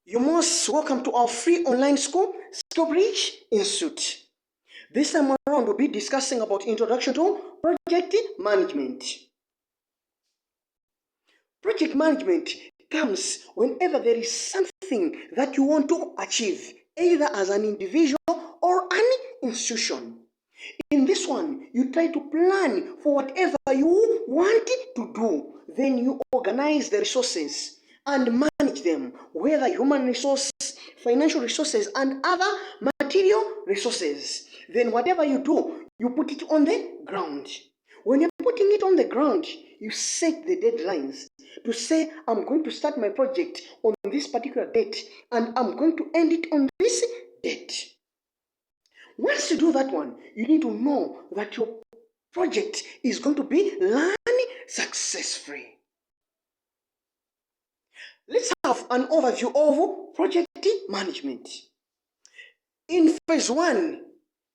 You most welcome to our free online school, SkillBridge Institute. This time around, we'll be discussing about introduction to project management. Project management comes whenever there is something that you want to achieve, either as an individual or an institution. In this one, you try to plan for whatever you want to do. Then you organize the resources and manage them, whether human resources, financial resources, and other material resources. Then whatever you do, you put it on the ground. When you're putting it on the ground, you set the deadlines to say, I'm going to start my project on this particular date, and I'm going to end it on this date. Once you do that one, you need to know that your project is going to be run successfully. Let's have an overview of project management. In phase 1,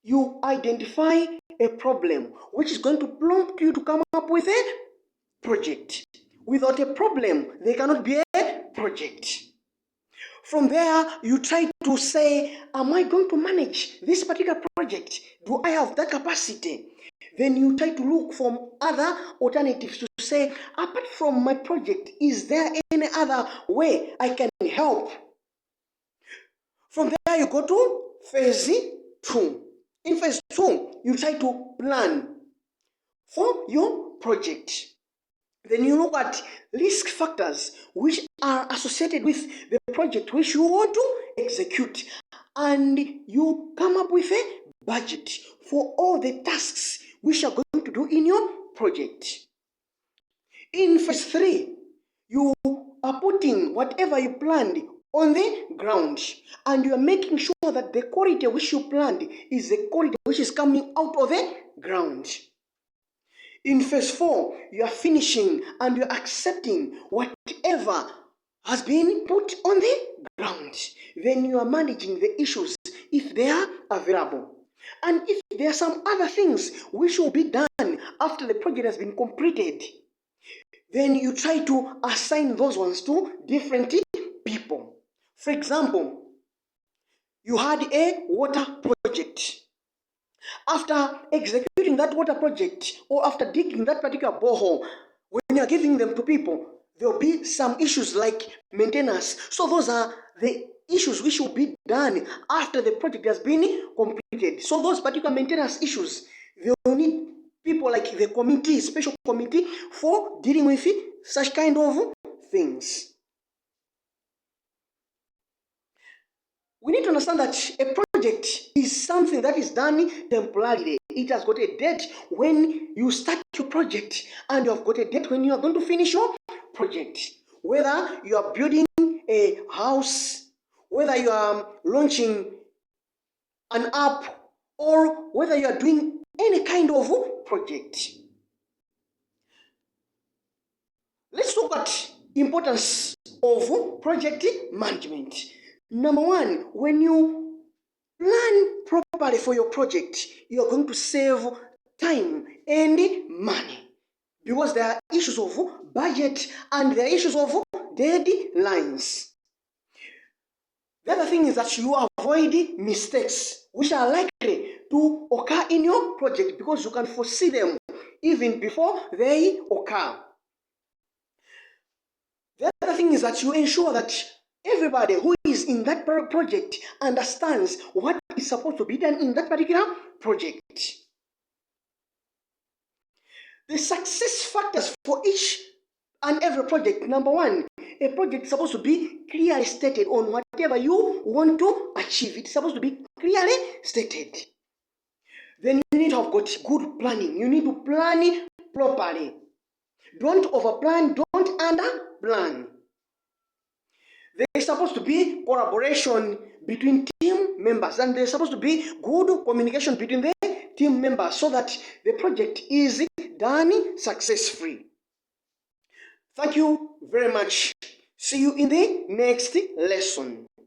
you identify a problem which is going to prompt you to come up with a project. Without a problem, there cannot be a project. From there, you try to say, am I going to manage this particular project? Do I have that capacity? Then you try to look for other alternatives to say, apart from my project, is there any other way I can help? From there, you go to phase 2. In phase 2, you try to plan for your project. Then you look at risk factors which are associated with the project which you want to execute, and you come up with a budget for all the tasks which you are going to do in your project. In phase 3, you are putting whatever you planned on the ground, and you are making sure that the quality which you planned is the quality which is coming out of the ground. In phase 4, you are finishing and you are accepting whatever has been put on the ground. Then you are managing the issues if they are available. And if there are some other things which will be done after the project has been completed, then you try to assign those ones to different people. For example, you had a water project. After executing that water project, or after digging that particular borehole, when you're giving them to people, there will be some issues like maintenance. So those are the issues which will be done after the project has been completed. So those particular maintenance issues, they will need people like the committee, special committee, for dealing with such kind of things. We need to understand that a project is something that is done temporarily. It has got a date when you start your project, and you have got a date when you are going to finish your project. Whether you are building a house, whether you are launching an app, or whether you are doing any kind of project. Let's look at importance of project management. Number 1, when you plan properly for your project, you are going to save time and money, because there are issues of budget and there are issues of deadlines. The other thing is that you avoid mistakes which are likely to occur in your project, because you can foresee them even before they occur. The other thing is that you ensure that everybody who is in that project understands what is supposed to be done in that particular project. The success factors for each and every project. Number 1, a project is supposed to be clearly stated on whatever you want to achieve. It's supposed to be clearly stated. Then you need to have got good planning. You need to plan properly. Don't overplan, don't underplan. There is supposed to be collaboration between team members, and there is supposed to be good communication between the team members so that the project is done successfully. Thank you very much. See you in the next lesson.